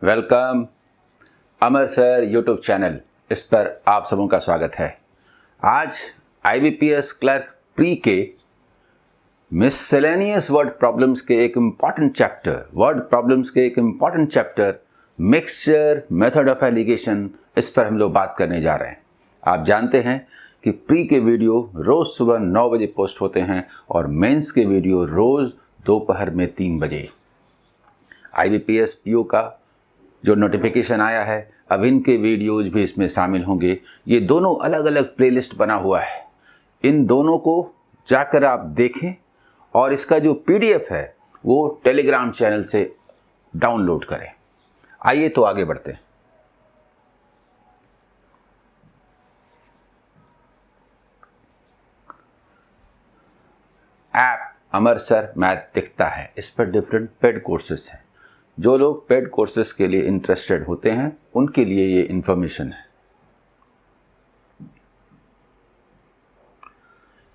Welcome अमर sir YouTube channel, इस पर आप सबों का स्वागत है। आज IBPS क्लर्क प्री के मिससेलेनियस वर्ड प्रॉब्लम्स के एक important chapter mixture method of alligation, इस पर हम लोग बात करने जा रहे हैं। आप जानते हैं कि प्री के वीडियो रोज़ सुबह 9 बजे पोस्ट होते हैं और मेंस के वीडियो रोज़ दोपहर में 3 बजे। IBPS PO का जो नोटिफिकेशन आया है, अब इनके वीडियोज भी इसमें शामिल होंगे। ये दोनों अलग अलग प्लेलिस्ट बना हुआ है, इन दोनों को जाकर आप देखें और इसका जो PDF है वो टेलीग्राम चैनल से डाउनलोड करें। आइए तो आगे बढ़ते हैं। ऐप अमर सर मैथ दिखता है, इस पर डिफरेंट पेड कोर्सेज हैं। जो लोग पेड कोर्सेज के लिए इंटरेस्टेड होते हैं उनके लिए ये इंफॉर्मेशन है।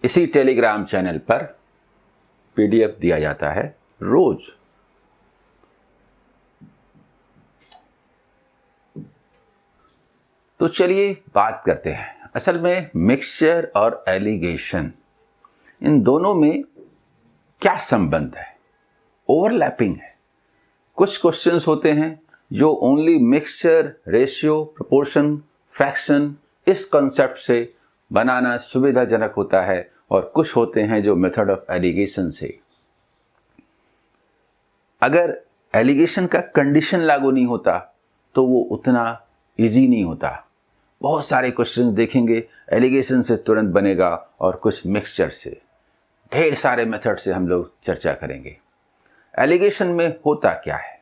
इसी टेलीग्राम चैनल पर PDF दिया जाता है रोज। तो चलिए बात करते हैं। असल में मिक्सचर और एलिगेशन, इन दोनों में क्या संबंध है? ओवरलैपिंग है। कुछ क्वेश्चंस होते हैं जो only mixture, ratio, proportion, fraction इस कॉन्सेप्ट से बनाना सुविधाजनक होता है, और कुछ होते हैं जो मेथड ऑफ एलिगेशन से। अगर एलिगेशन का कंडीशन लागू नहीं होता तो वो उतना इजी नहीं होता। बहुत सारे क्वेश्चंस देखेंगे एलिगेशन से तुरंत बनेगा और कुछ मिक्सचर से। ढेर सारे मेथड से हम लोग चर्चा करेंगे। एलिगेशन में होता क्या है?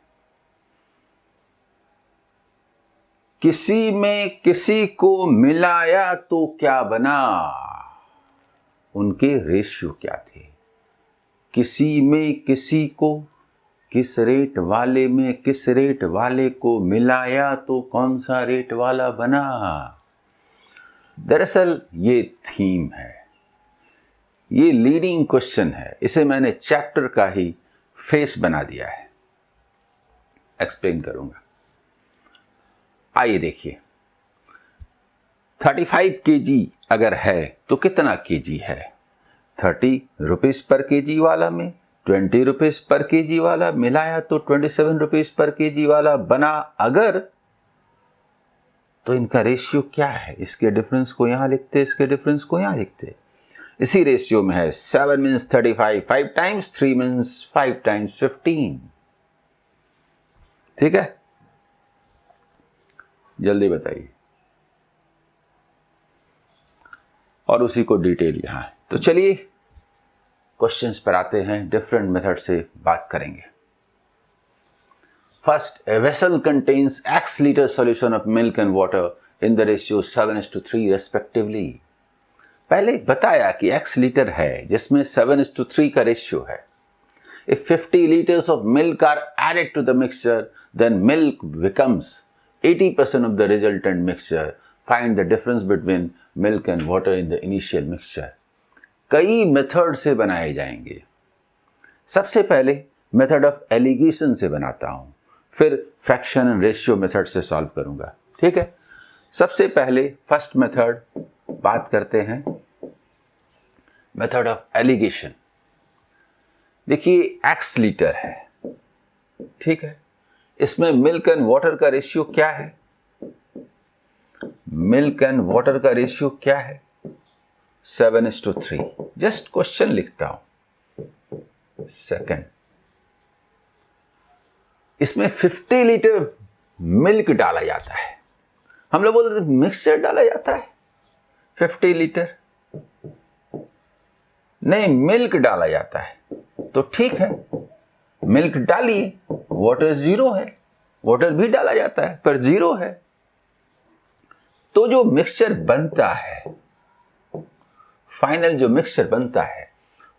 किसी में किसी को मिलाया तो क्या बना? उनके रेशियो क्या थे? किसी में किसी को, किस रेट वाले में किस रेट वाले को मिलाया तो कौन सा रेट वाला बना? दरअसल ये थीम है, ये लीडिंग क्वेश्चन है। इसे मैंने चैप्टर का ही फेस बना दिया है। एक्सप्लेन करूंगा। आइए देखिए, 35 kg अगर है तो कितना kg है? 30 रुपीज पर kg वाला में 20 रुपीज पर kg वाला मिलाया तो 27 रुपीज पर kg वाला बना। अगर तो इनका रेशियो क्या है? इसके डिफरेंस को यहां लिखते, इसके डिफरेंस को यहां लिखते। इसी रेशियो में है 7 मीन्स 35, 5 टाइम्स 3 मीन्स 5 टाइम्स 15। ठीक है, जल्दी बताइए। और उसी को डिटेल यहां है। तो चलिए क्वेश्चंस पर आते हैं, डिफरेंट मेथड से बात करेंगे। First, a vessel contains X liter solution of milk and water in the ratio 7:3 respectively। पहले बताया कि X लीटर है जिसमें 7:3 का रेशियो है। If 50 liters of milk are added to the mixture, then milk becomes 80% of the resultant mixture. Find the difference between milk and water in the initial mixture। कई method से बनाए जाएंगे। सबसे पहले मेथड ऑफ एलिगेशन से बनाता हूं, फिर फ्रैक्शन एंड रेशियो मेथड से सॉल्व करूंगा। ठीक है, सबसे पहले फर्स्ट मेथड बात करते हैं, मेथड ऑफ एलिगेशन। देखिए X लीटर है, ठीक है, इसमें मिल्क एंड वाटर का रेशियो क्या है? मिल्क एंड वाटर का रेशियो क्या है? 7:3। जस्ट क्वेश्चन लिखता हूं। सेकंड, इसमें 50 लीटर मिल्क डाला जाता है। हम लोग बोलते हैं मिक्सचर डाला जाता है। 50 लीटर नहीं, मिल्क डाला जाता है। तो ठीक है, मिल्क डालिए। वाटर 0 है, वाटर भी डाला जाता है पर 0 है। तो जो मिक्सचर बनता है, फाइनल जो मिक्सचर बनता है,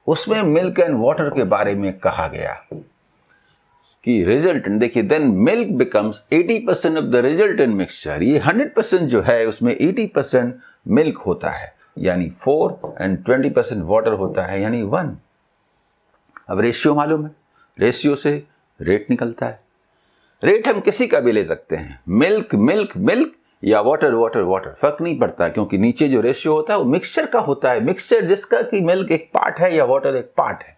उसमें मिल्क एंड वाटर के बारे में कहा गया कि रिजल्टेंट, देखिए, then milk becomes 80% of the resultant mixture. ये 100% जो है उसमें 80% मिल्क होता है यानी 4 एंड 20% वाटर होता है यानी 1। अब रेशियो मालूम है, रेशियो से रेट निकलता है। रेट हम किसी का भी ले सकते हैं, मिल्क मिल्क मिल्क या वाटर वाटर वाटर, फर्क नहीं पड़ता, क्योंकि नीचे जो रेशियो होता है वो मिक्सचर का होता है, मिक्सचर जिसका कि मिल्क एक पार्ट है या वाटर एक पार्ट है।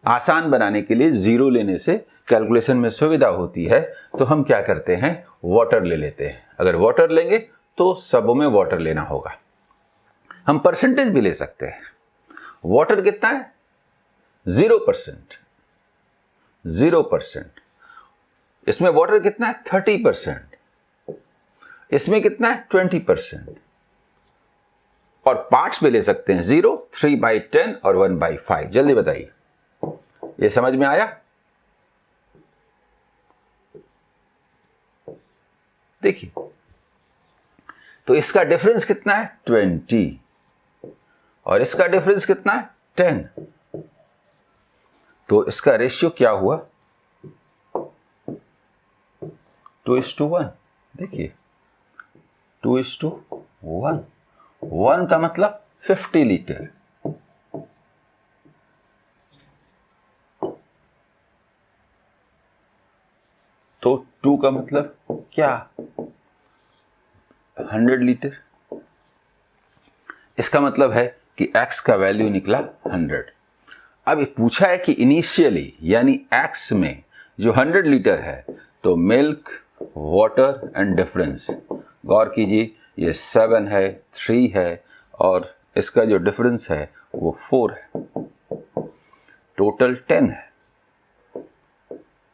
आसान बनाने के लिए जीरो लेने से कैलकुलेशन में सुविधा होती है, तो हम क्या करते हैं, वाटर ले लेते हैं। अगर वाटर लेंगे तो सबों में वाटर लेना होगा। हम परसेंटेज भी ले सकते हैं। वाटर कितना है, 0%, 0%। इसमें वाटर कितना है, 30%। इसमें कितना है, 20%। और पार्ट्स भी ले सकते हैं, 0, 3/10 और 1/5। जल्दी बताइए, ये समझ में आया? देखिए, तो इसका डिफरेंस कितना है, 20, और इसका डिफरेंस कितना है, 10। तो इसका रेशियो क्या हुआ, 2:1। देखिए, 2:1, 1 का मतलब 50 लीटर। तो 2 का मतलब क्या, 100 लीटर। इसका मतलब है कि x का वैल्यू निकला 100। अब पूछा है कि इनिशियली यानी x में जो 100 लीटर है, तो मिल्क, वाटर एंड डिफरेंस, गौर कीजिए, ये 7 है, 3 है, और इसका जो डिफरेंस है वो 4 है। टोटल 10 है,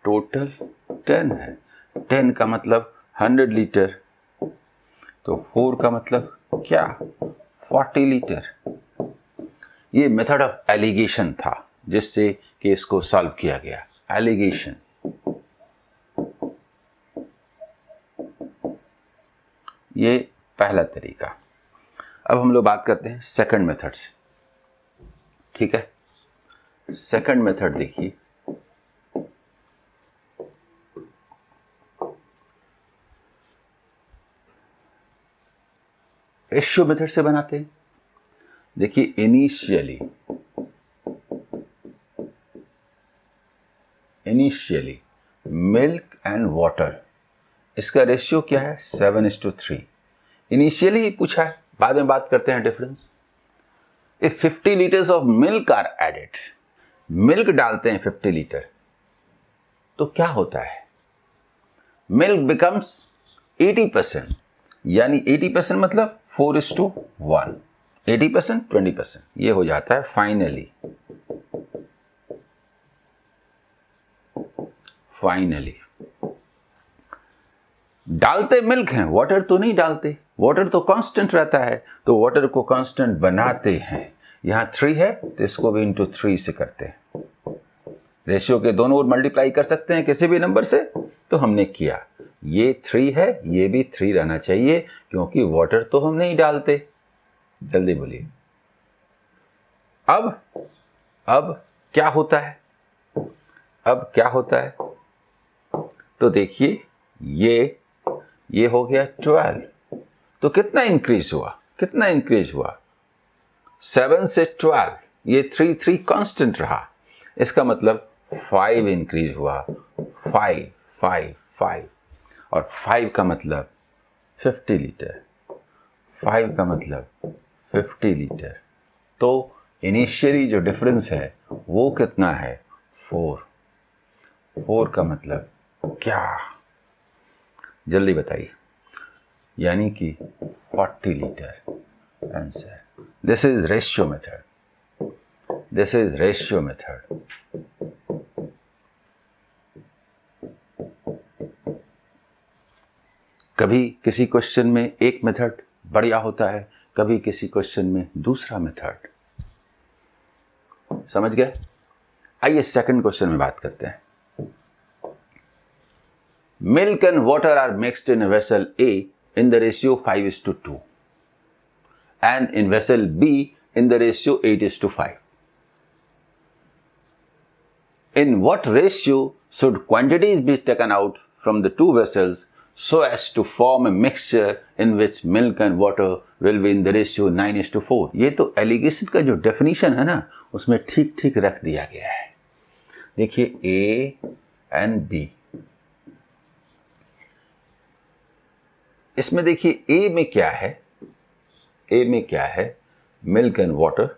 टोटल 10 है। 10 का मतलब 100 लीटर, तो 4 का मतलब क्या, 40 लीटर। ये मेथड ऑफ एलिगेशन था जिससे केस को सॉल्व किया गया, एलिगेशन। ये पहला तरीका। अब हम लोग बात करते हैं सेकंड मेथड से, ठीक है। सेकंड मेथड देखिए, रेशियो मेथड से बनाते हैं। देखिए, इनिशियली मिल्क एंड वाटर, इसका रेशियो क्या है, 7:3। इनिशियली ही पूछा है, बाद में बात करते हैं difference. If 50 litres of milk are added, milk डालते हैं 50 लीटर, तो क्या होता है, मिल्क बिकम्स 80%, यानी 80% मतलब 4:1, 80% 20%, ये हो जाता है फाइनली। डालते मिल्क हैं, वाटर तो नहीं डालते, वाटर तो कांस्टेंट रहता है, तो वाटर को कांस्टेंट बनाते हैं। यहां 3 है तो इसको भी इंटू 3 से करते हैं। रेशियो के दोनों ओर मल्टीप्लाई कर सकते हैं किसी भी नंबर से, तो हमने किया। ये 3 है, ये भी 3 रहना चाहिए, क्योंकि वाटर तो हम नहीं डालते। जल्दी बोलिए, अब क्या होता है, अब क्या होता है, तो देखिए, ये हो गया 12, तो कितना इंक्रीज हुआ, कितना इंक्रीज हुआ, 7 से 12, ये 3 कांस्टेंट रहा, इसका मतलब 5 इंक्रीज हुआ, 5 5 5, और 5 का मतलब 50 लीटर, 5 का मतलब 50 लीटर। तो इनिशियली जो डिफरेंस है वो कितना है, 4 का मतलब क्या, जल्दी बताइए, यानी कि 40 litre answer. This is ratio method, this is ratio method. कभी किसी क्वेश्चन में एक मेथड बढ़िया होता है, कभी किसी क्वेश्चन में दूसरा मेथड। समझ गए? आइए सेकंड क्वेश्चन में बात करते हैं। Milk and water are mixed in vessel A in the ratio 5:2 and in vessel B in the ratio 8:5. In what ratio should quantities be taken out from the two vessels so as to form a mixture in which milk and water will be in the ratio 9:4? ये तो allegation का जो definition है ना, उसमें ठीक ठीक रख दिया गया है। देखिए, A and B, इसमें देखिए ए में क्या है, ए में क्या है, मिल्क एंड वाटर।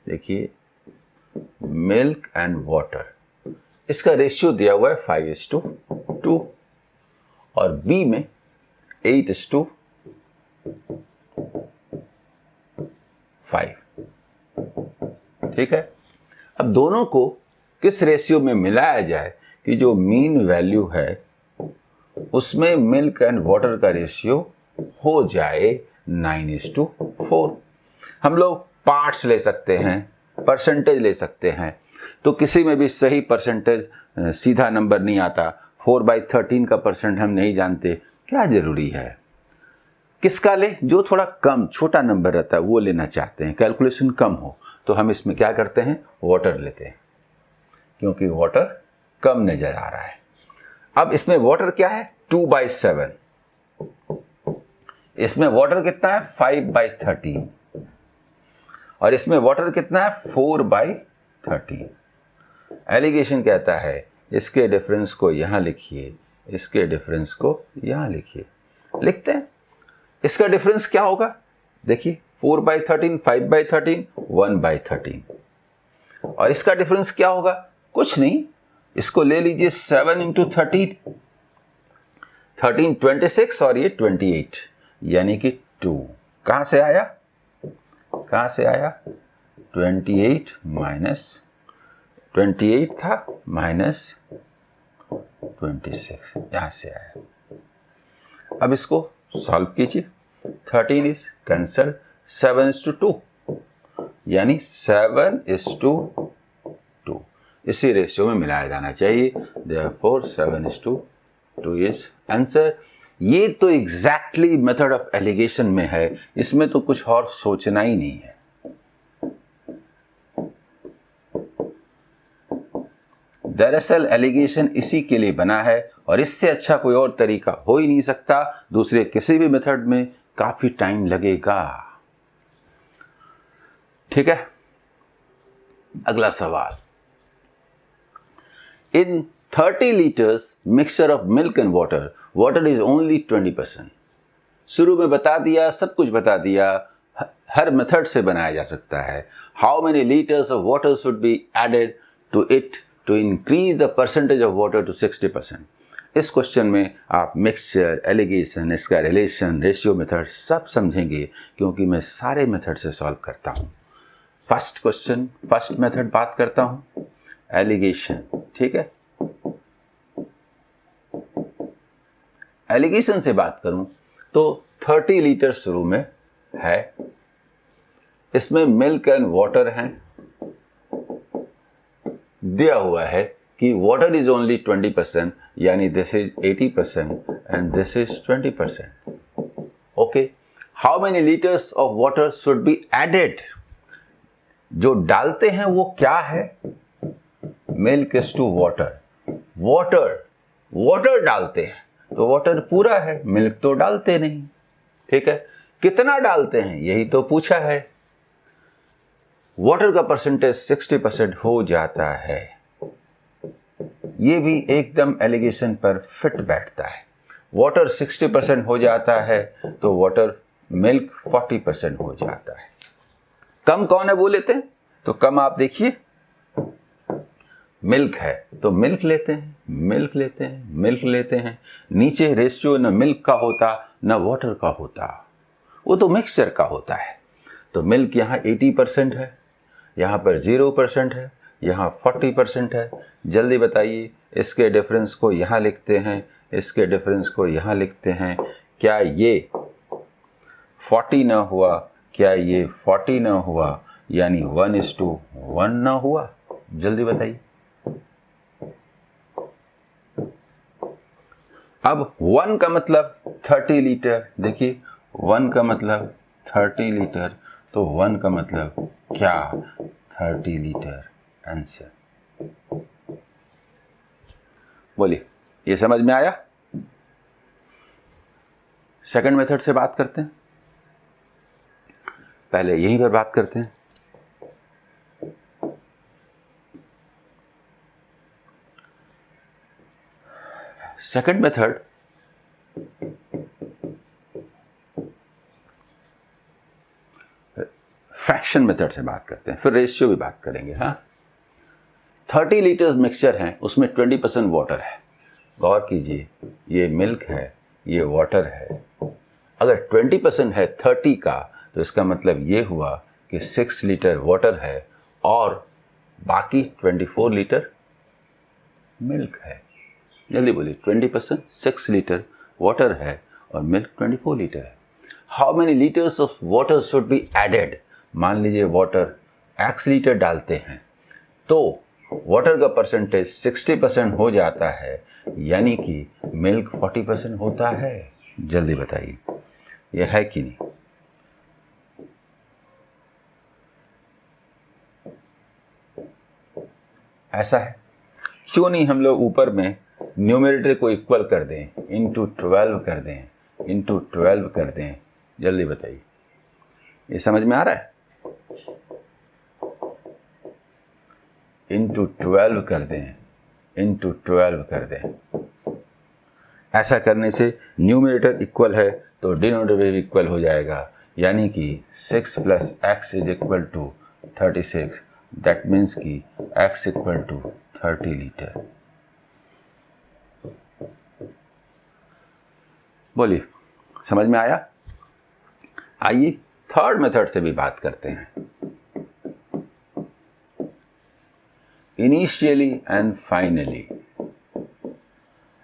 देखिए मिल्क एंड वाटर, इसका रेशियो दिया हुआ है 5:2 और बी में 8:5। ठीक है, अब दोनों को किस रेशियो में मिलाया जाए कि जो मीन वैल्यू है उसमें मिल्क एंड वाटर का रेशियो हो जाए 9:4। हम लोग पार्ट्स ले सकते हैं, परसेंटेज ले सकते हैं, तो किसी में भी सही परसेंटेज सीधा नंबर नहीं आता। 4/13 का परसेंट हम नहीं जानते, क्या जरूरी है। किसका ले, जो थोड़ा कम छोटा नंबर रहता है वो लेना चाहते हैं, कैलकुलेशन कम हो, तो हम इसमें क्या करते हैं, वाटर लेते हैं, क्योंकि वाटर कम नजर आ रहा है। अब इसमें वाटर क्या है, 2/7, इसमें वाटर कितना है 5/13 और इसमें वाटर कितना है 4/13। एलिगेशन कहता है इसके डिफरेंस को यहां लिखिए, इसके डिफरेंस को यहां लिखिए। लिखते हैं, इसका डिफरेंस क्या होगा, देखिए 4/13, 5/13, 1/13 और इसका डिफरेंस क्या होगा, कुछ नहीं, इसको ले लीजिए 7 × 13, 13 26 और ये 28, यानी कि 2। कहां से आया, कहां से आया, 28 माइनस 28 था माइनस 26, यहां से आया। अब इसको सॉल्व कीजिए, 13 इज कैंसल, 7:2 यानी 7:2 इसी रेशियो में मिलाया जाना चाहिए। Therefore 7:2 is answer. ये तो एग्जैक्टली मेथड ऑफ एलिगेशन में है, इसमें तो कुछ और सोचना ही नहीं है। दरअसल एलिगेशन इसी के लिए बना है और इससे अच्छा कोई और तरीका हो ही नहीं सकता, दूसरे किसी भी मेथड में काफी टाइम लगेगा। ठीक है, अगला सवाल, इन 30 litres mixture of milk and water, water is only 20%। शुरू में बता दिया, सब कुछ बता दिया, हर मेथड से बनाया जा सकता है। How many litres of water should be added to it to increase the percentage of water to 60%। इस क्वेश्चन में आप मिक्सचर, एलिगेशन, इसका रिलेशन, रेशियो मेथड सब समझेंगे, क्योंकि मैं सारे मेथड से सॉल्व करता हूं। फर्स्ट क्वेश्चन, फर्स्ट मेथड बात करता हूं, एलिगेशन। ठीक है, एलिगेशन से बात करूं तो 30 लीटर शुरू में है, इसमें मिल्क एंड वाटर हैं, दिया हुआ है कि वाटर इज ओनली 20%, यानी this is 80% and this is 20%। Okay, how many litres of water should be added, जो डालते हैं वो क्या है, milk is to water, water water डालते हैं तो वाटर पूरा है, मिल्क तो डालते नहीं। ठीक है, कितना डालते हैं यही तो पूछा है, वाटर का परसेंटेज 60% हो जाता है। ये भी एकदम एलिगेशन पर फिट बैठता है। वाटर 60% हो जाता है तो वाटर मिल्क 40% हो जाता है। कम कौन है वो लेते हैं, तो कम आप देखिए मिल्क है तो मिल्क लेते हैं, मिल्क लेते हैं, मिल्क लेते हैं। नीचे रेशियो न मिल्क का होता न वाटर का होता, वो तो मिक्सचर का होता है। तो मिल्क यहाँ 80% है, यहाँ पर 0% है, यहाँ 40% है। जल्दी बताइए, इसके डिफरेंस को यहाँ लिखते हैं, इसके डिफरेंस को यहाँ लिखते हैं। क्या ये 40 ना हुआ, क्या ये 40 ना हुआ, यानी 1:1 ना हुआ? जल्दी बताइए। अब 1 का मतलब 30 लीटर, देखिए 1 का मतलब 30 लीटर, तो 1 का मतलब क्या, 30 लीटर आंसर। बोलिए, ये समझ में आया? सेकंड मेथड से बात करते हैं, पहले यहीं पर बात करते हैं। सेकंड मेथड फ्रैक्शन मेथड से बात करते हैं, फिर रेशियो भी बात करेंगे। हाँ, 30 लीटर्स मिक्सचर हैं, उसमें 20% वाटर है। गौर कीजिए, ये मिल्क है, ये वाटर है। अगर 20% है 30 का, तो इसका मतलब ये हुआ कि 6 लीटर वाटर है और बाकी 24 लीटर मिल्क है। जल्दी बोलिए, 20% 6 लीटर वाटर है और मिल्क 24 लीटर है। How many litres of water should be added? मान लीजिए वाटर x लीटर डालते हैं तो वाटर का परसेंटेज 60% हो जाता है, यानी कि मिल्क 40% होता है। जल्दी बताइए, यह है कि नहीं? ऐसा है। क्यों नहीं हम लोग ऊपर में न्यूमरेटर को इक्वल कर दें, इंटू 12 कर दें, इंटू 12 कर दें? जल्दी बताइए, ये समझ में आ रहा है? इंटू 12 कर दें, इंटू 12 कर दें। ऐसा करने से न्यूमरेटर इक्वल है तो डिनोमिनेटर भी इक्वल हो जाएगा, यानी कि 6 plus X is equal to 36। That means कि x इक्वल टू 30 लीटर। बोलिए, समझ में आया? आइए थर्ड मेथड से भी बात करते हैं, इनिशियली एंड फाइनली।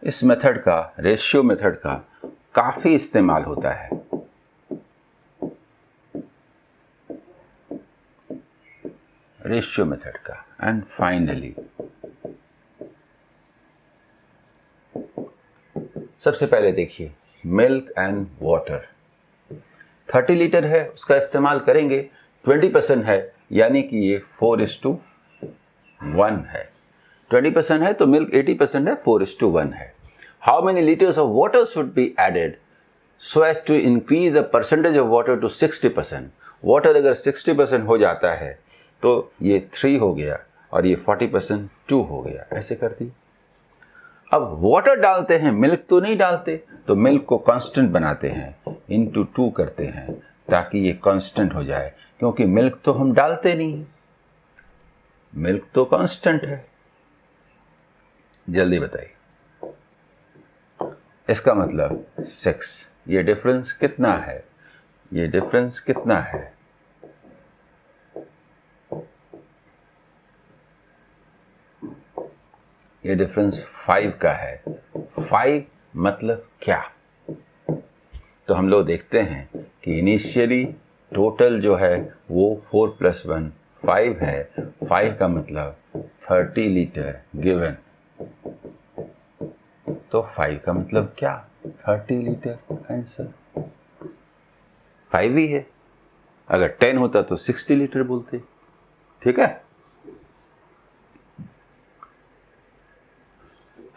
इस मेथड का, रेशियो मेथड का काफी इस्तेमाल होता है। रेशियो मेथड का एंड फाइनली। सबसे पहले देखिए, मिल्क एंड वाटर 30 लीटर है, उसका इस्तेमाल करेंगे। 20% है, यानी कि ये 4:1 है। 20% है तो मिल्क 80% है, 4:1 है। How many litres of water should be added so as to increase the percentage of water to 60%? Water अगर 60% हो जाता है तो ये 3 हो गया और ये 40% 2 हो गया। ऐसे कर दी। अब वाटर डालते हैं, मिल्क तो नहीं डालते, तो मिल्क को कांस्टेंट बनाते हैं, इंटू 2 करते हैं ताकि ये कांस्टेंट हो जाए, क्योंकि मिल्क तो हम डालते नहीं, मिल्क तो कांस्टेंट है। जल्दी बताइए, इसका मतलब 6। ये डिफरेंस कितना है? ये डिफरेंस कितना है? ये डिफरेंस 5 का है। 5 मतलब क्या? तो हम लोग देखते हैं कि इनिशियली टोटल जो है वो 4 + 1 5 है। 5 का मतलब 30 लीटर गिवन। तो 5 का मतलब क्या? 30 लीटर। आंसर 5 ही है। अगर 10 होता तो 60 लीटर बोलते। ठीक है।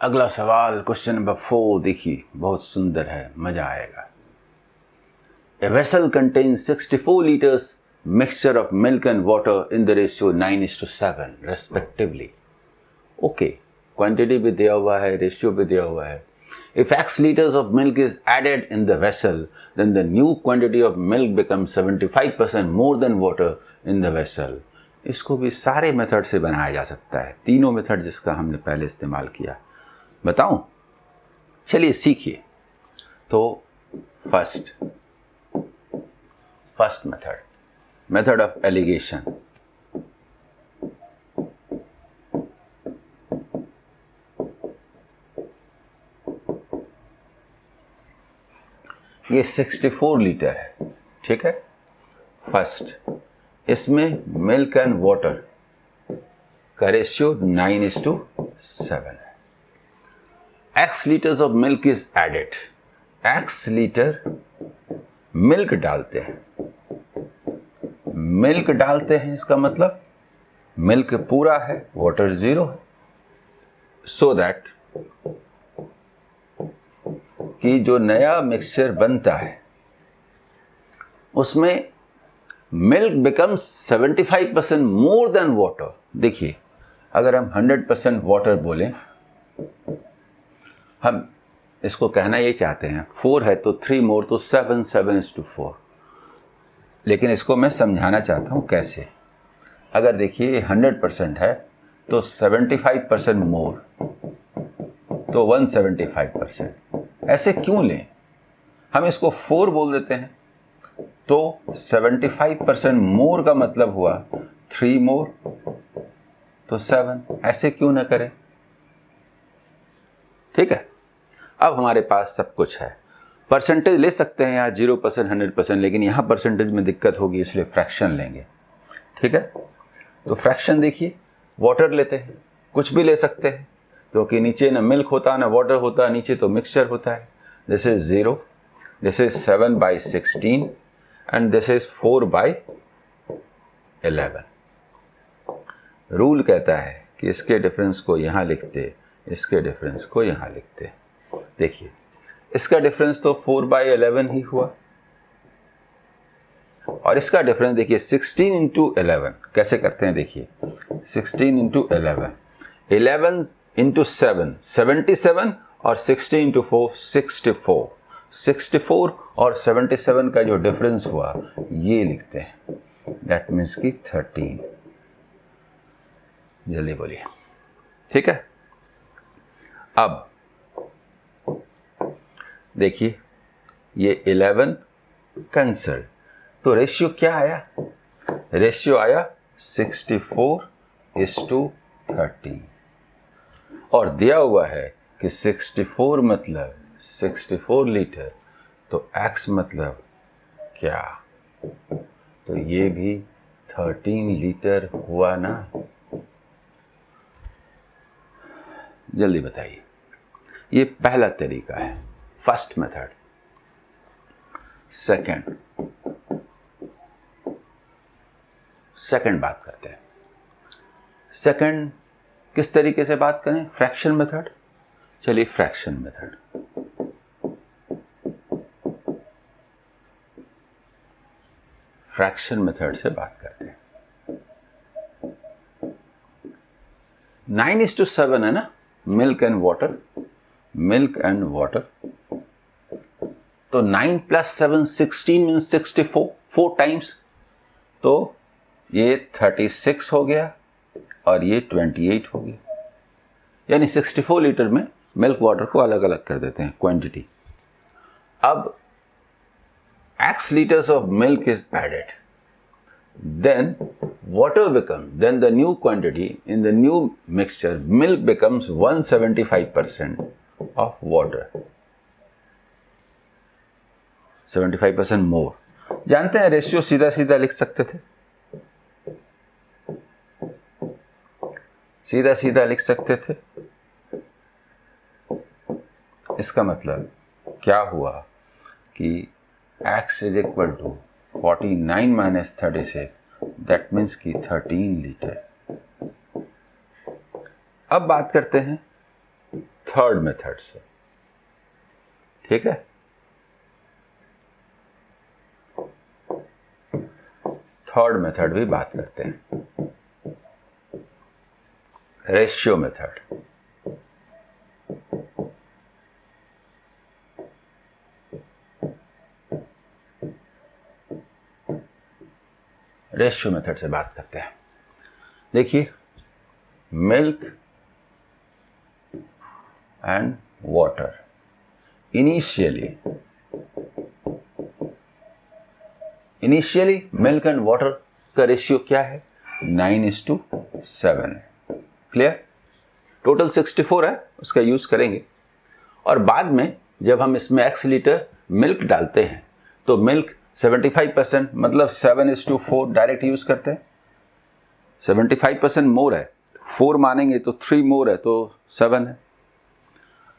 अगला सवाल, क्वेश्चन नंबर 4 देखिए, बहुत सुंदर है, मजा आएगा। A vessel contains 64 liters mixture of milk and water in the ratio 9:7 respectively. Okay, quantity भी दिया हुआ है, रेशियो भी दिया हुआ है। If x liters of milk is added in the vessel, then the new quantity of milk becomes 75% more than water in the vessel. इसको भी सारे मेथड से बनाया जा सकता है, तीनों मेथड जिसका हमने पहले इस्तेमाल किया। बताऊं? चलिए सीखिए। तो first method, method of alligation. ये 64 लीटर है, ठीक है। फर्स्ट, इसमें मिल्क एंड वाटर का रेशियो 9:7 है। x litres of milk is added. x litre milk डालते हैं, मिल्क डालते हैं, इसका मतलब मिल्क पूरा है, वाटर 0 है। सो दैट कि जो नया मिक्सचर बनता है उसमें milk becomes 75% more than water. देखिए, अगर हम 100% वाटर बोलें, हम इसको कहना ये चाहते हैं 4 है तो 3 मोर तो 7 7:4। लेकिन इसको मैं समझाना चाहता हूँ कैसे। अगर देखिए 100% है तो 75% मोर, तो 175%। ऐसे क्यों लें, हम इसको 4 बोल देते हैं, तो 75% मोर का मतलब हुआ 3 मोर, तो 7। ऐसे क्यों ना करें, ठीक है। अब हमारे पास सब कुछ है, परसेंटेज ले सकते हैं यहाँ 0%, 100%, लेकिन यहाँ परसेंटेज में दिक्कत होगी, इसलिए फ्रैक्शन लेंगे, ठीक है। तो फ्रैक्शन देखिए, वाटर लेते हैं, कुछ भी ले सकते हैं, क्योंकि नीचे ना मिल्क होता ना वाटर होता, नीचे तो मिक्सचर होता है। This is 0, this is 7/16 and this is 4/11। Rule कहता है कि इसके डिफरेंस को यहाँ लिखते, इसके डिफरेंस को यहाँ लिखते। देखिए इसका डिफरेंस तो 4/11 ही हुआ, और इसका डिफरेंस देखिए 16 इंटू 11 कैसे करते हैं। देखिए 16 इंटू 11, 11 इंटू 7 77, और 16 इंटू 4 64। 64 और 77 का जो डिफरेंस हुआ ये लिखते हैं, दैट मीन्स कि 13। जल्दी बोलिए, ठीक है। अब देखिए ये 11 कैंसल, तो रेशियो क्या आया, रेशियो आया 64:30, और दिया हुआ है कि 64 मतलब 64 लीटर, तो x मतलब क्या, तो ये भी 13 लीटर हुआ ना। जल्दी बताइए, ये पहला तरीका है, फर्स्ट मेथड। सेकंड बात करते हैं। सेकंड किस तरीके से बात करें, फ्रैक्शन मेथड। चलिए फ्रैक्शन मेथड, फ्रैक्शन मेथड से बात करते हैं। 9:7 है ना, milk and water, milk and water, तो 9 + 7 16 मीन्स 64, 4 टाइम्स, तो ये 36 हो गया और ये 28 हो गया, यानी 64 लीटर में मिल्क वाटर को अलग अलग कर देते हैं क्वांटिटी। अब x liters of milk is added, then water becomes, then the new quantity in the new mixture, milk becomes 175% of water, 75% more। जानते हैं रेशियो सीधा सीधा लिख सकते थे, सीधा सीधा लिख सकते थे। इसका मतलब क्या हुआ कि x is equal to 49 minus 36, that means कि 13 लीटर। अब बात करते हैं थर्ड मेथड से, ठीक है। थर्ड मेथड भी बात करते हैं, रेशियो मेथड। रेशियो मेथड से बात करते हैं। देखिए milk and water, initially milk and water का रेशियो क्या है, 9:7 है। क्लियर, टोटल 64 है, उसका यूज करेंगे। और बाद में जब हम इसमें x लीटर मिल्क डालते हैं तो मिल्क 75% मतलब 7:4 डायरेक्ट यूज करते हैं। 75% मोर है, 4 मानेंगे तो 3 मोर है, तो 7 है।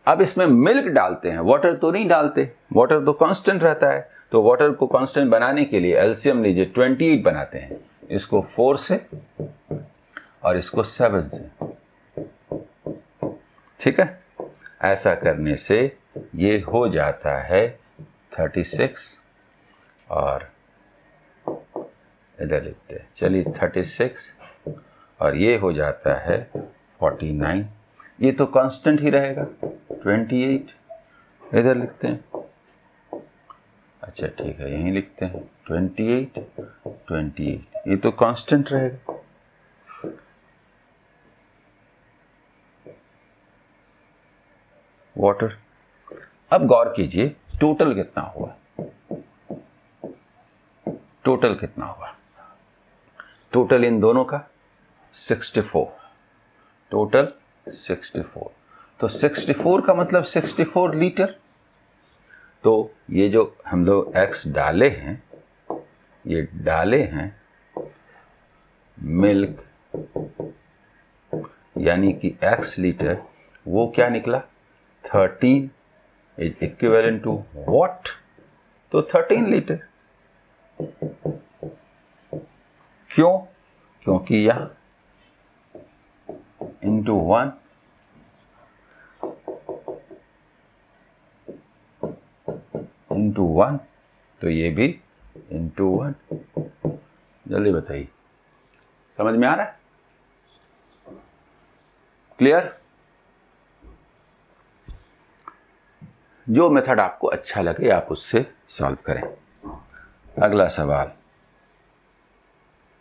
अब इसमें मिल्क डालते हैं, वाटर तो नहीं डालते, वाटर तो कांस्टेंट रहता है। तो वाटर को कांस्टेंट बनाने के लिए एलसीएम लीजिए, 28 बनाते हैं, इसको 4 से और इसको 7 से, ठीक है। ऐसा करने से ये हो जाता है 36, और इधर लिखते हैं, चलिए 36, और ये हो जाता है 49, ये तो कांस्टेंट ही रहेगा 28, इधर लिखते हैं। अच्छा ठीक है, यहीं लिखते हैं 28 28, ये तो कांस्टेंट रहेगा। वाटर। अब गौर कीजिए टोटल कितना हुआ, टोटल कितना हुआ, टोटल इन दोनों का 64, टोटल 64। तो 64 का मतलब 64 लीटर। तो ये जो हम लोग x डाले हैं, ये डाले हैं मिल्क, यानी कि x लीटर, वो क्या निकला 13 इज इक्विवेलेंट टू व्हाट, तो 13 लीटर। क्यों? क्योंकि यह इंटू 1 इंटू 1, तो ये भी इंटू 1। जल्दी बताइए, समझ में आ रहा है? क्लियर? जो मेथड आपको अच्छा लगे आप उससे सॉल्व करें। अगला सवाल,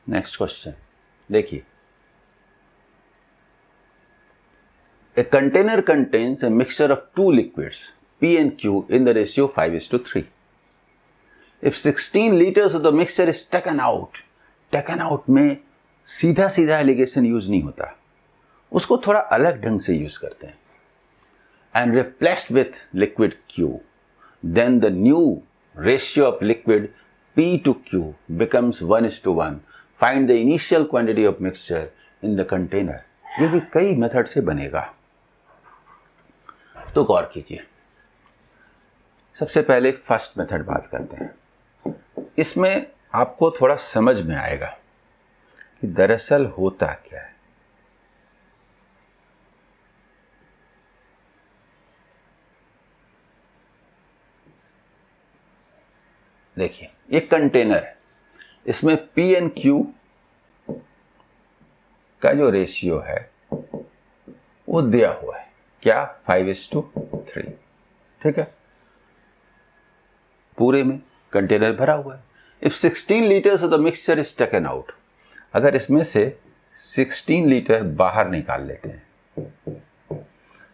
नेक्स्ट क्वेश्चन देखिए। A container contains a mixture of two liquids, P and Q, in the ratio 5:3. If 16 liters of the mixture is taken out में सीधा सीधा एलिगेशन यूज नहीं होता, उसको थोड़ा अलग ढंग से यूज करते हैं। And replaced with liquid Q, then the new ratio of liquid P to Q becomes 1:1. Find the initial quantity of mixture in the container. ये भी कई मेथड से बनेगा, तो गौर कीजिए। सबसे पहले फर्स्ट मेथड बात करते हैं। इसमें आपको थोड़ा समझ में आएगा कि दरअसल होता क्या है। देखिए, ये कंटेनर है, इसमें P एंड Q का जो रेशियो है वो दिया हुआ है, क्या 5:3, ठीक है। पूरे में कंटेनर भरा हुआ है। If 16 litres of the mixture is taken out, अगर इसमें से 16 लीटर बाहर निकाल लेते हैं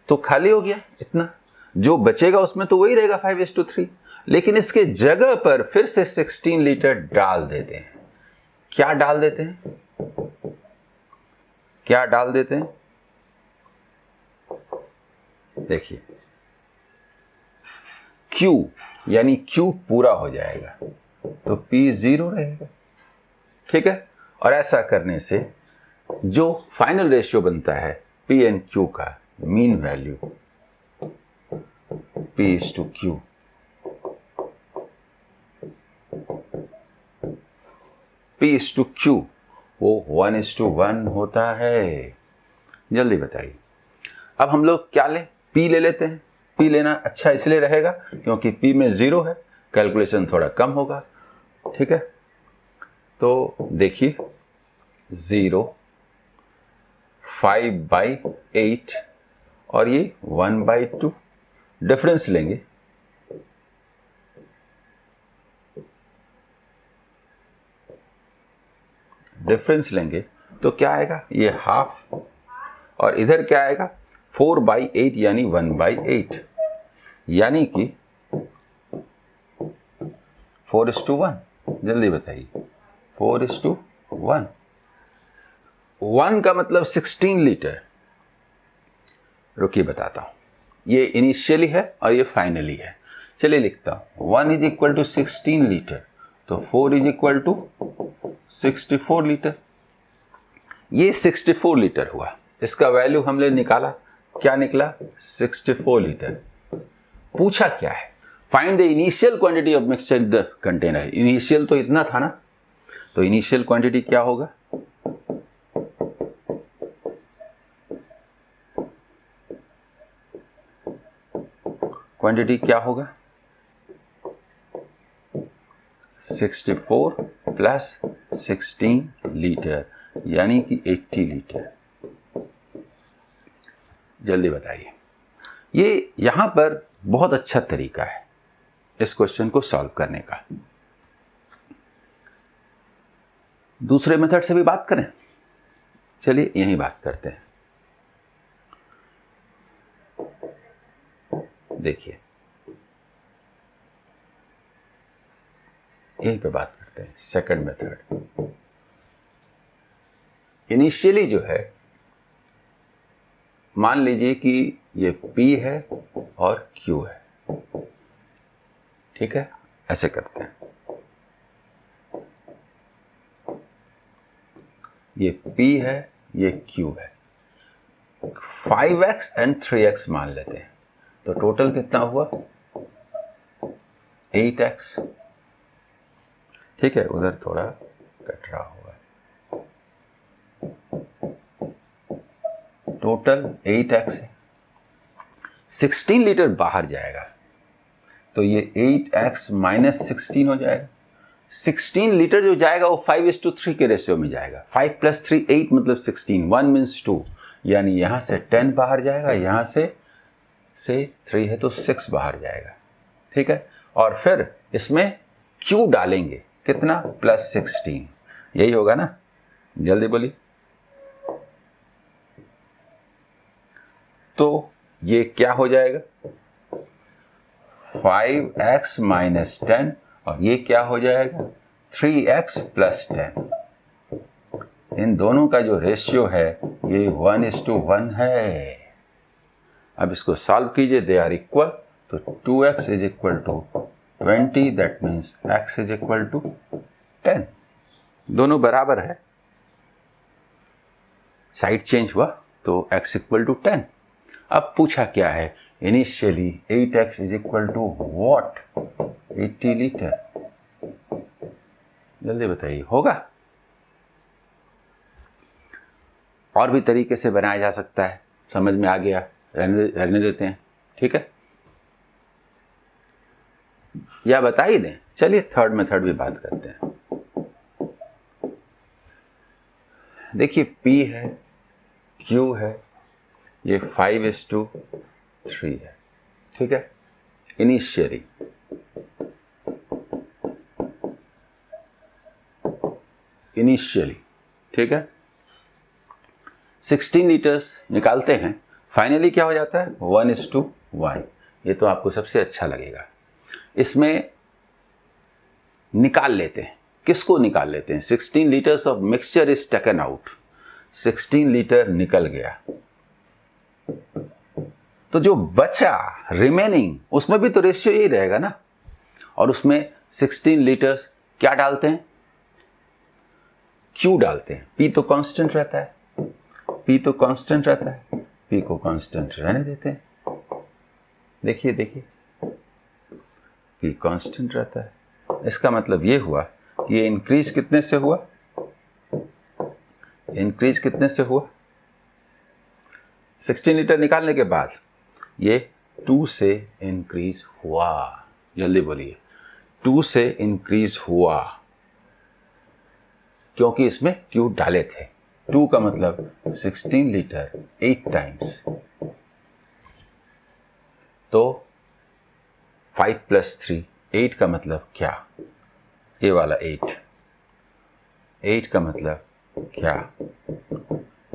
तो खाली हो गया इतना, जो बचेगा उसमें तो वही रहेगा 5:3, लेकिन इसके जगह पर फिर से 16 लीटर डाल देते हैं। क्या डाल देते हैं? क्या डाल देते हैं? देखिए, Q यानी Q पूरा हो जाएगा तो P 0 रहेगा, ठीक है। और ऐसा करने से जो फाइनल रेशियो बनता है P एंड Q का मीन वैल्यू P:Q, P:Q वो 1:1 होता है। जल्दी बताइए। अब हम लोग क्या लें? P ले लेते हैं। P लेना अच्छा इसलिए रहेगा क्योंकि P में 0 है, कैलकुलेशन थोड़ा कम होगा, ठीक है। तो देखिए 0, 5/8 और ये 1/2, डिफरेंस लेंगे, डिफरेंस लेंगे तो क्या आएगा? ये हाफ, और इधर क्या आएगा? 4/8 यानी 1/8, यानी कि 4:1। जल्दी बताइए, 4:1। 1 का मतलब 16 लीटर। रुकिए बताता हूं, ये इनिशियली है और ये फाइनली है। चलिए लिखता हूं, 1 इज इक्वल टू 16 लीटर, तो 4 इज इक्वल टू 64 लीटर। ये 64 लीटर हुआ, इसका वैल्यू हमने निकाला, क्या निकला? 64 लीटर। पूछा क्या है? Find the initial quantity of mixture in the container. Initial तो इतना था ना, तो इनिशियल क्वांटिटी क्या होगा? क्वांटिटी क्या होगा? 64 प्लस 16 लीटर यानी कि 80 लीटर। जल्दी बताइए। ये यहां पर बहुत अच्छा तरीका है इस क्वेश्चन को सॉल्व करने का। दूसरे मेथड से भी बात करें, चलिए यही बात करते हैं। देखिए यहीं पे बात करते हैं। सेकंड मेथड, इनिशियली जो है मान लीजिए कि ये P है और Q है, ठीक है, ऐसे करते हैं। ये P है, ये Q है, 5x एंड 3x मान लेते हैं, तो टोटल कितना हुआ 8x, ठीक है, उधर थोड़ा कट रहा हुआ है, टोटल 8x है। 16 लीटर बाहर जाएगा तो ये 8x माइनस 16 हो जाएगा। 16 लीटर जो जाएगा वो 5:3 के रेशियो में जाएगा। 5 + 3 8 मतलब 16, 1 मीन्स 2, यानी यहां से 10 बाहर जाएगा, यहां से 3 है तो 6 बाहर जाएगा, ठीक है। और फिर इसमें Q डालेंगे, कितना +16, यही होगा ना, जल्दी बोलिए। तो ये क्या हो जाएगा 5x माइनस 10, और ये क्या हो जाएगा 3x + 10। इन दोनों का जो रेशियो है ये 1:1 है। अब इसको सॉल्व कीजिए, दे आर इक्वल, तो 2x = 20, दैट मीन्स x = 10। दोनों बराबर है, साइड चेंज हुआ तो x = 10। अब पूछा क्या है, इनिशियली 8x = what, 80 लीटर। जल्दी बताइए, होगा? और भी तरीके से बनाया जा सकता है, समझ में आ गया, रहने देते हैं, ठीक है, या बता ही दें। चलिए थर्ड मेथड भी बात करते हैं। देखिए P है, Q है, ये 5:3 है, ठीक है, इनिशियली, ठीक है। 16 लीटर्स निकालते हैं, फाइनली क्या हो जाता है 1:1। ये तो आपको सबसे अच्छा लगेगा। इसमें निकाल लेते हैं, किसको निकाल लेते हैं, 16 litres of mixture is taken out, 16 litre निकल गया, तो जो बचा रिमेनिंग उसमें भी तो रेशियो यही रहेगा ना, और उसमें 16 लीटर्स क्या डालते हैं, Q डालते हैं। P तो कांस्टेंट रहता है, P को कांस्टेंट रहने देते हैं। देखिए P कांस्टेंट रहता है, इसका मतलब ये हुआ कि ये इंक्रीज कितने से हुआ, 16 लीटर निकालने के बाद ये 2 से इंक्रीज हुआ। जल्दी बोलिए, 2 से इंक्रीज हुआ, क्योंकि इसमें Q डाले थे। 2 का मतलब 16 लीटर 8 टाइम्स, तो 5 + 3 8 का मतलब क्या, ये वाला 8 का मतलब क्या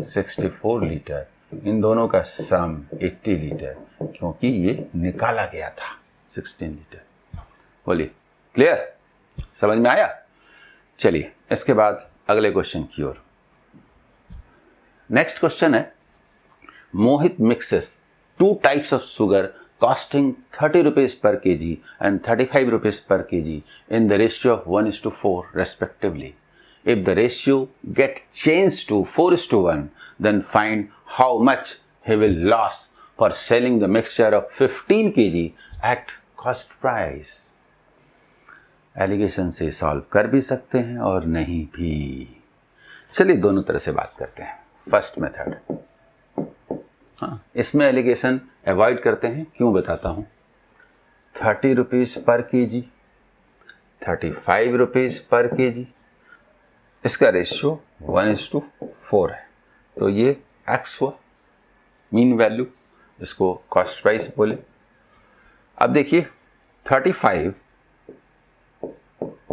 64 लीटर, इन दोनों का सम 80 लीटर, क्योंकि ये निकाला गया था 16 लीटर। बोलिए, क्लियर, समझ में आया? चलिए इसके बाद अगले क्वेश्चन की ओर। नेक्स्ट क्वेश्चन है, मोहित mixes 2 types of sugar costing 30 rupees per kg and 35 rupees per kg in the ratio of 1:4 respectively. If the ratio get changed to 4:1, then find how much he will lose for selling the mixture of 15 kg at cost price. Alligation से solve कर भी सकते हैं और नहीं भी। चलिए दोनों तरह से बात करते हैं। फर्स्ट मेथड, हाँ, इसमें एलिगेशन अवॉइड करते हैं, क्यों बताता हूँ। 30 रुपीज़ पर केजी, 35 रुपीज़ पर केजी, इसका रेशियो 1:4 है, तो ये x हुआ मीन वैल्यू, इसको कॉस्ट प्राइस बोले। अब देखिए 35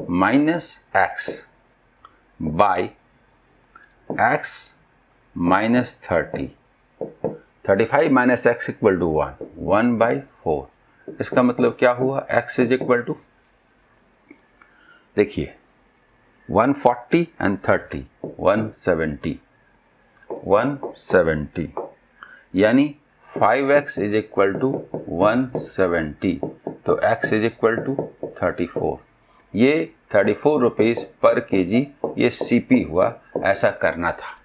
minus x by x minus 30. 35 minus x equal to 1/4. इसका मतलब क्या हुआ? x इज इक्वल टू, देखिए 140 एंड 30 170 यानी 5x इज इक्वल टू 170, तो x इज इक्वल टू 34. ये 34 रुपीज़ पर केजी ये CP हुआ. ऐसा करना था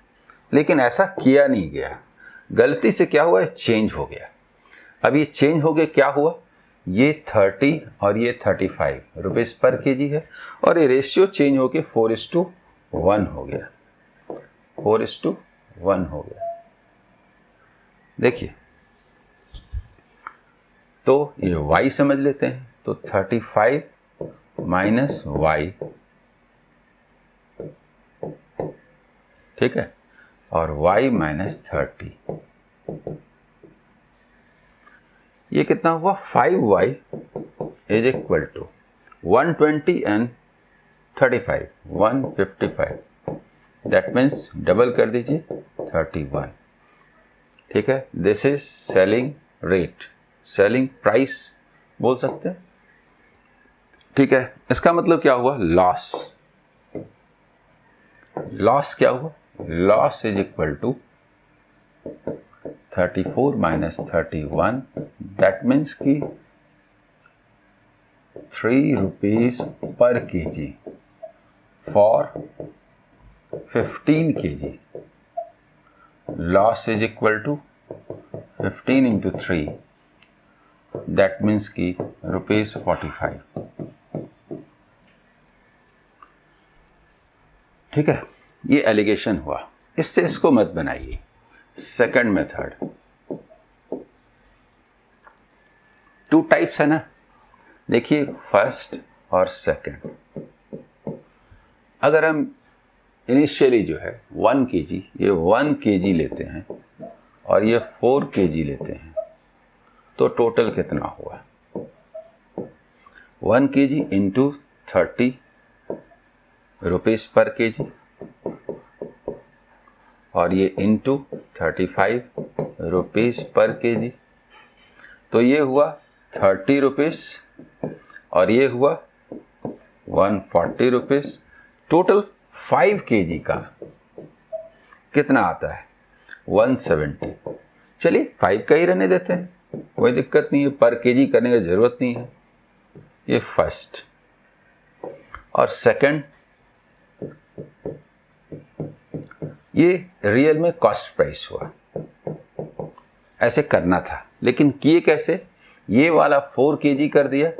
लेकिन ऐसा किया नहीं गया. गलती से क्या हुआ? चेंज हो गया. अब ये चेंज हो गया, क्या हुआ? ये 30 और ये 35 रुपीज़ पर केजी है और ये रेशियो चेंज होके 4:1 हो गया. 4:1 हो गया. देखिए, तो ये y समझ लेते हैं. तो 35 माइनस y, ठीक है, और y माइनस 30. ये कितना हुआ? 5y is equal to 120 and 35 155. That means double कर दीजिए 31. ठीक है, this is selling rate, selling price बोल सकते हैं. ठीक है, इसका मतलब क्या हुआ? लॉस. लॉस क्या हुआ? Loss is equal to 34 minus 31. That means कि 3 रुपीज पर KG for 15 kg. Loss is equal to 15 into 3. दैट मीन्स कि ₹45. ठीक है, ये एलिगेशन हुआ. इससे इसको मत बनाइए. सेकंड मेथड, 2 टाइप्स है ना. देखिए, फर्स्ट और सेकंड. अगर हम इनिशियली जो है 1 kg, ये 1 kg लेते हैं और ये 4 kg लेते हैं, तो टोटल कितना हुआ? 1 kg इंटू 30 रुपीज़ पर केजी और ये इंटू 35 रुपीज़ पर केजी. तो ये हुआ 30 रुपीज़ और ये हुआ 140 रुपीज़. टोटल 5 kg का कितना आता है? 170. चलिए 5 का ही रहने देते हैं, कोई दिक्कत नहीं है. पर केजी करने की ज़रूरत नहीं है. ये फर्स्ट. और सेकंड, ये रियल में कॉस्ट प्राइस हुआ. ऐसे करना था लेकिन किए कैसे? ये वाला 4 kg कर दिया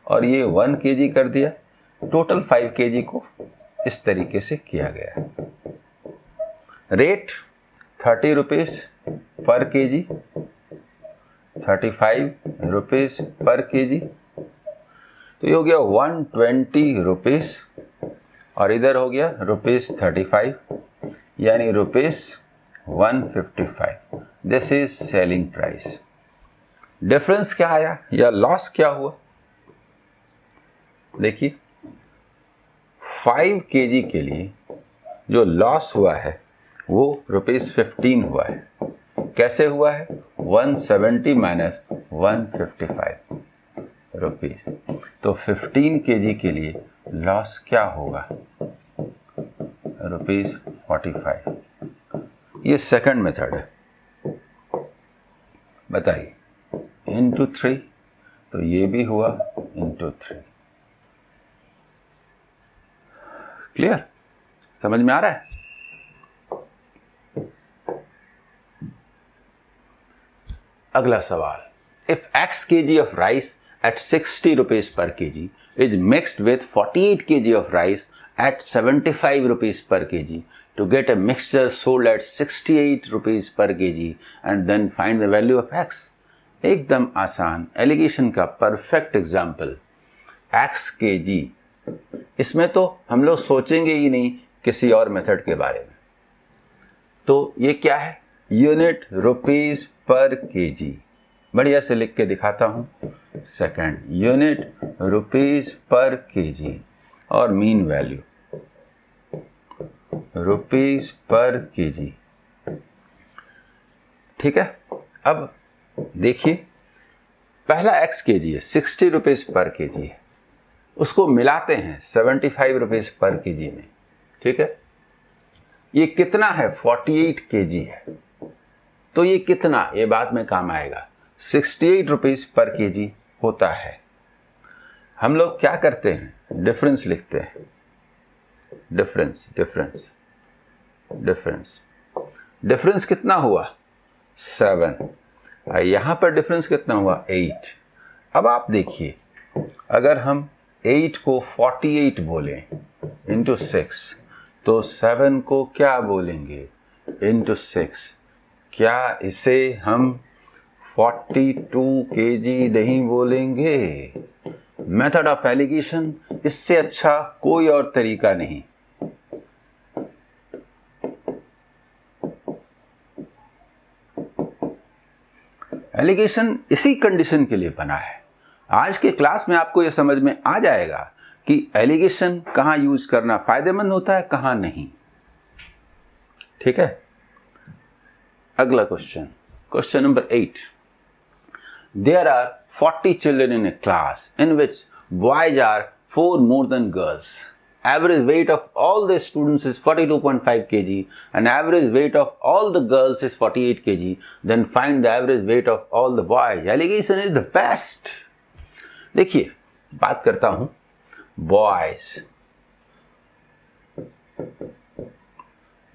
और ये 1 kg कर दिया. टोटल 5 kg को इस तरीके से किया गया. रेट 30 रुपीज़ पर केजी, 35 रुपीज़ पर केजी. तो ये हो गया 120 रुपीज़ और इधर हो गया ₹35, यानी ₹155. This is selling price. Difference क्या आया या लॉस क्या हुआ? देखिए, 5 kg के लिए जो लॉस हुआ है वो ₹15 हुआ है. कैसे हुआ है? 170 माइनस 155 रुपीज़. तो 15 kg के लिए लॉस क्या होगा? ₹45. ये सेकंड मेथड है. बताइए, इंटू 3, तो ये भी हुआ इंटू 3. क्लियर? समझ में आ रहा है? अगला सवाल. If x kg of rice at 60 rupees per kg is mixed with 48 kg of rice at 75 rupees per kg to get a mixture sold at 68 rupees per kg and then find the value of x. एकदम आसान, allegation का perfect example. x kg, इसमें तो हम लोग सोचेंगे ही नहीं किसी और मेथड के बारे में. तो ये क्या है? यूनिट रुपीस पर केजी. बढ़िया से लिख के दिखाता हूं. सेकेंड, यूनिट रुपीज पर केजी और मीन वैल्यू रुपीज पर केजी। ठीक है, अब देखिए पहला एक्स केजी है, 60 रुपीज पर केजी है, उसको मिलाते हैं 75 रुपीज पर केजी में। ठीक है, ये कितना है, 48 केजी है, तो ये कितना, ये बाद में काम आएगा, 68 रुपीज पर केजी होता है। हम लोग क्या करते हैं, डिफरेंस लिखते हैं, डिफरेंस डिफरेंस डिफरेंस डिफरेंस कितना हुआ, 7, यहां पर डिफरेंस कितना हुआ, 8। अब आप देखिए, अगर हम 8 को 48 बोलें इंटू 6, तो 7 को क्या बोलेंगे, इंटू 6। क्या इसे हम 42 केजी नहीं बोलेंगे? मेथड ऑफ एलिगेशन, इससे अच्छा कोई और तरीका नहीं। एलिगेशन इसी कंडीशन के लिए बना है। आज के क्लास में आपको यह समझ में आ जाएगा कि एलिगेशन कहां यूज करना फायदेमंद होता है, कहां नहीं। ठीक है, अगला question, question number 8। There are 40 children in a class in which boys are 4 more than girls. Average weight of all the students is 42.5 kg and average weight of all the girls is 48 kg. Then find the average weight of all the boys. Allegation is the best. देखिए, बात करता हूं boys,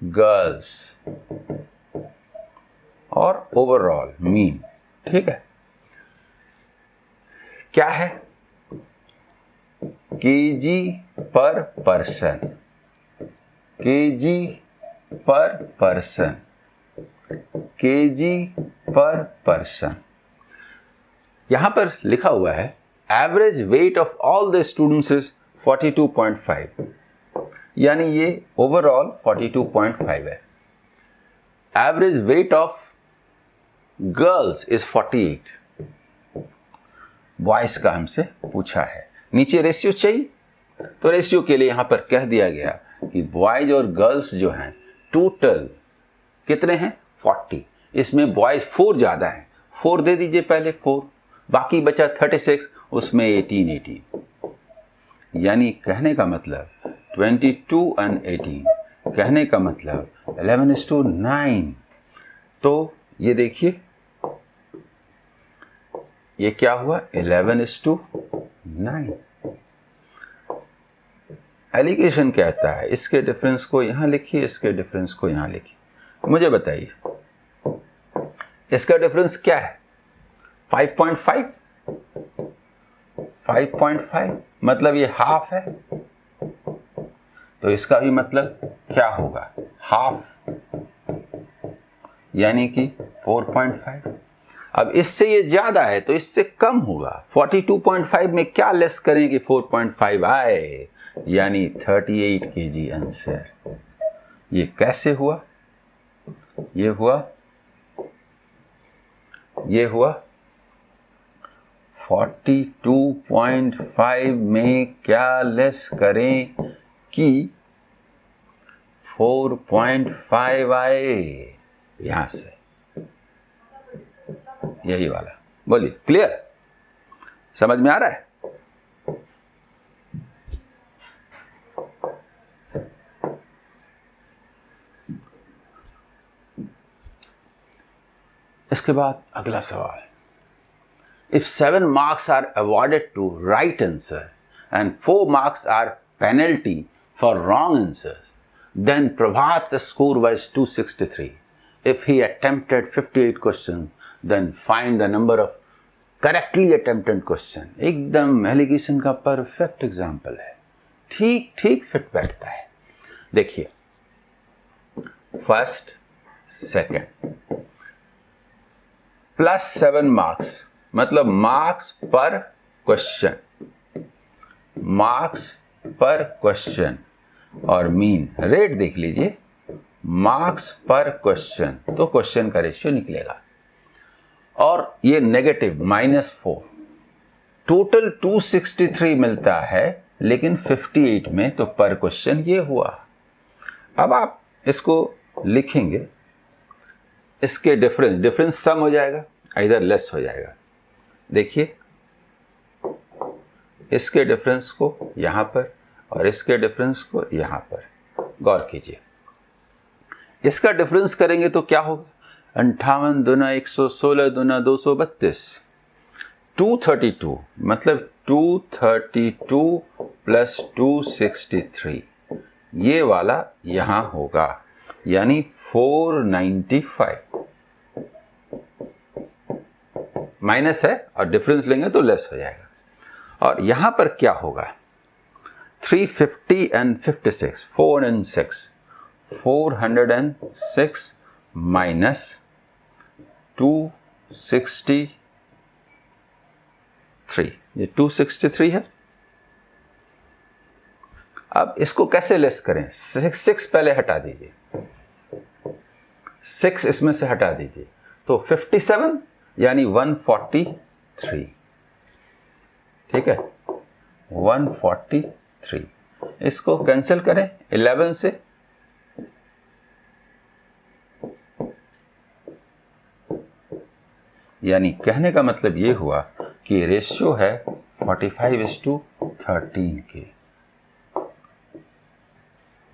girls और overall mean. ठीक है, क्या है, KG पर पर्सन, केजी पर पर्सन, केजी पर पर्सन। यहां पर लिखा हुआ है average weight of all the students is 42.5, यानी ये ओवरऑल 42.5 है। Average weight of girls is 48, boys का हमसे पूछा है। नीचे रेशियो चाहिए, तो रेशियो के लिए यहां पर कह दिया गया कि बॉयज और गर्ल्स जो हैं टोटल कितने हैं, 40। इसमें बॉयज 4 ज्यादा हैं, 4 दे दीजिए पहले, 4, बाकी बचा 36, उसमें 18, यानी कहने का मतलब 22 and 18, कहने का मतलब 11:9। तो ये देखिए, ये क्या हुआ, 11:9। एलिगेशन कहता है इसके डिफरेंस को यहां लिखिए, इसके डिफरेंस को यहां लिखिए। मुझे बताइए इसका डिफरेंस क्या है, 5.5, 5.5 मतलब ये हाफ है, तो इसका भी मतलब क्या होगा, हाफ, यानी कि 4.5। अब इससे ये ज्यादा है तो इससे कम होगा, 42.5 में क्या लेस करें कि 4.5 आए, यानी 38 केजी आंसर। ये कैसे हुआ, ये हुआ 42.5 में क्या लेस करें कि 4.5 आए, यहां से, यही वाला। बोलिए, क्लियर, समझ में आ रहा है? इसके बाद अगला सवाल, if 7 marks are awarded to right answer and 4 marks are penalty for wrong answers, then Prabhat's score was 263. If he attempted 58 questions, then find the number of correctly attempted question. एकदम allegation का perfect example है, ठीक ठीक fit बैठता है। देखिए, first, second, +7 marks मतलब marks पर क्वेश्चन, मार्क्स पर क्वेश्चन, और मीन रेट देख लीजिए, मार्क्स पर क्वेश्चन, तो क्वेश्चन का रेशियो निकलेगा। और ये नेगेटिव -4, टोटल 263 मिलता है लेकिन 58 में, तो पर क्वेश्चन ये हुआ। अब आप इसको लिखेंगे, इसके डिफरेंस सम हो जाएगा, इधर लेस हो जाएगा। देखिए इसके डिफरेंस को यहां पर और इसके डिफरेंस को यहां पर गौर कीजिए। इसका डिफरेंस करेंगे तो क्या होगा, 58 दूना 116 दूना 232, 232 मतलब 232 प्लस 263, ये वाला यहां होगा, यानी 495। माइनस है और डिफरेंस लेंगे तो लेस हो जाएगा। और यहां पर क्या होगा, 350 एंड 56, 406 माइनस 263, ये 263 है। अब इसको कैसे लेस करें, 6 पहले हटा दीजिए, 6 इसमें से हटा दीजिए, तो 57 यानी 143, ठीक है, 143। इसको कैंसिल करें 11 से, यानी कहने का मतलब ये हुआ कि रेशियो है 45:13 के।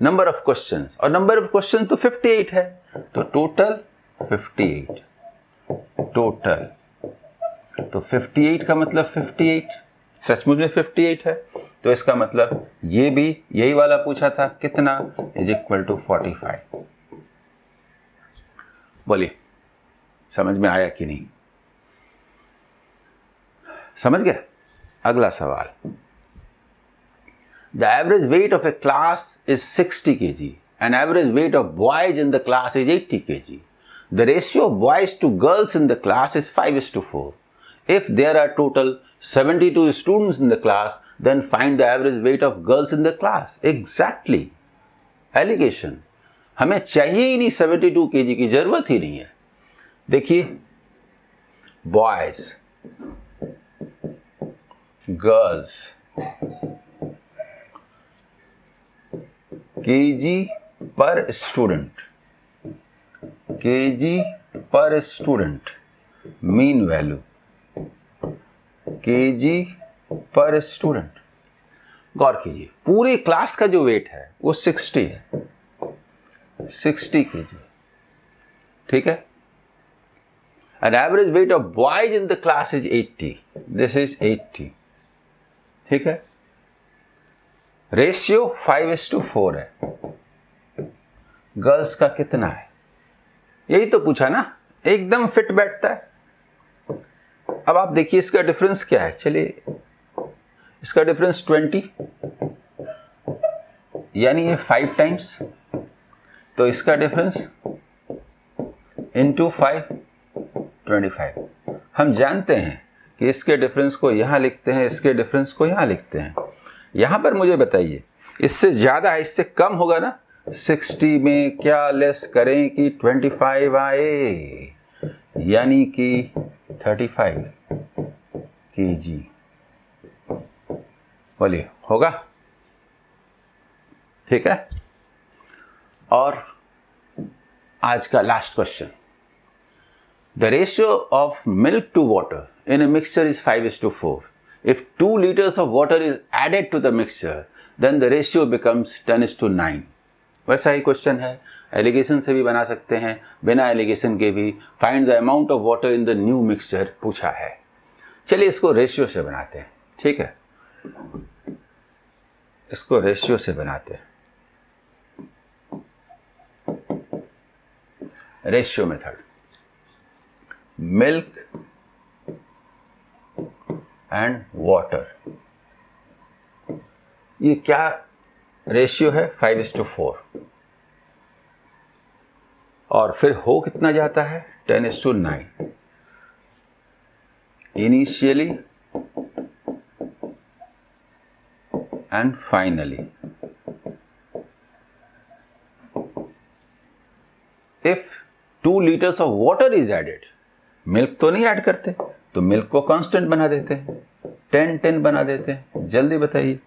नंबर ऑफ क्वेश्चंस, और नंबर ऑफ क्वेश्चन तो 58 है, तो टोटल 58, टोटल तो 58 का मतलब 58, सचमुच में 58 है, तो इसका मतलब ये भी यही वाला पूछा था, कितना, इज इक्वल टू 45। बोलिए समझ में आया कि नहीं, समझ गए। अगला सवाल, the average weight of A class is 60 kg and average weight of boys in the class is 80 kg. The ratio of boys to girls in the class is 5:4. If there are total 72 students in the class, then find the average weight of girls in the class. Exactly. Allegation. हमें चाहिए ही नहीं 72 kg की जरूरत ही नहीं है। देखिए, boys, girls, KG पर student, KG पर स्टूडेंट, मीन वैल्यू केजी पर स्टूडेंट। गौर कीजिए, पूरी क्लास का जो वेट है वो 60 है, 60 kg, ठीक है। An average weight of boys in the class is 80. This is 80, ठीक है। रेशियो 5:4 है, गर्ल्स का कितना है, यही तो पूछा ना, एकदम फिट बैठता है। अब आप देखिए इसका डिफरेंस क्या है, चलिए इसका डिफरेंस 20, यानी ये 5 टाइम्स, तो इसका डिफरेंस इंटू 5, 25। हम जानते हैं कि इसके डिफरेंस को यहां लिखते हैं, इसके डिफरेंस को यहां लिखते हैं। यहां पर मुझे बताइए, इससे ज्यादा है, इससे कम होगा ना, 60 में क्या लेस करें कि 25 आए, यानी कि 35 kg। बोलिए होगा, ठीक है। और आज का last question, the ratio of milk to water in a mixture is 5:4. If 2 liters of water is added to the mixture, then the ratio becomes 10:9. वैसा ही क्वेश्चन है, एलिगेशन से भी बना सकते हैं, बिना एलिगेशन के भी। Find the amount of water in the new mixture पूछा है। चलिए इसको रेशियो से बनाते हैं, ठीक है, इसको रेशियो से बनाते हैं, ratio method. Milk and water, ये क्या रेशियो है, 5:4, और फिर हो कितना जाता है, 10:9। Initially and finally. If 2 liters of water is added, milk तो नहीं ऐड करते, तो मिल्क को कांस्टेंट बना देते हैं, 10 बना देते हैं, जल्दी बताइए।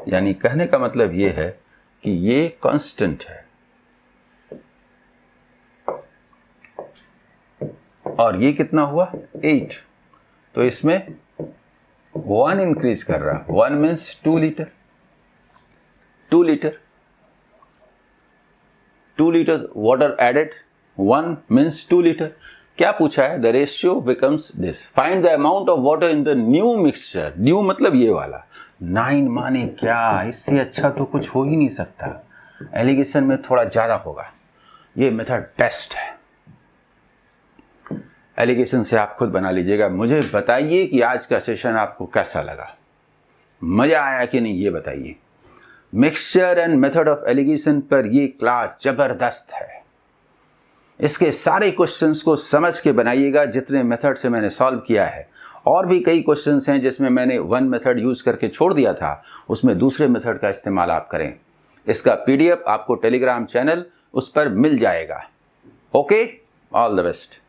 यानी कहने का मतलब ये है कि ये कांस्टेंट है और ये कितना हुआ 8, तो इसमें 1 इंक्रीज कर रहा, 1 means 2 litre, 2 litre, 2 litre water added, 1 means 2 litre. क्या पूछा है? The ratio becomes this, find the amount of water in the new mixture. New मतलब ये वाला 9 माने क्या, इससे अच्छा तो कुछ हो ही नहीं सकता। एलिगेशन में थोड़ा ज्यादा होगा। ये मेथड बेस्ट है। एलिगेशन से आप खुद बना लीजिएगा। मुझे बताइए कि आज का सेशन आपको कैसा लगा, मजा आया कि नहीं, ये बताइए। Mixture and method of alligation पर ये क्लास जबरदस्त है। इसके सारे क्वेश्चंस को समझ के बनाइएगा जितने मेथड से मैंने सॉल्व किया है। और भी कई क्वेश्चंस हैं जिसमें मैंने 1 मेथड यूज करके छोड़ दिया था, उसमें दूसरे मेथड का इस्तेमाल आप करें। इसका पीडीएफ आपको टेलीग्राम चैनल उस पर मिल जाएगा। Okay, all the best.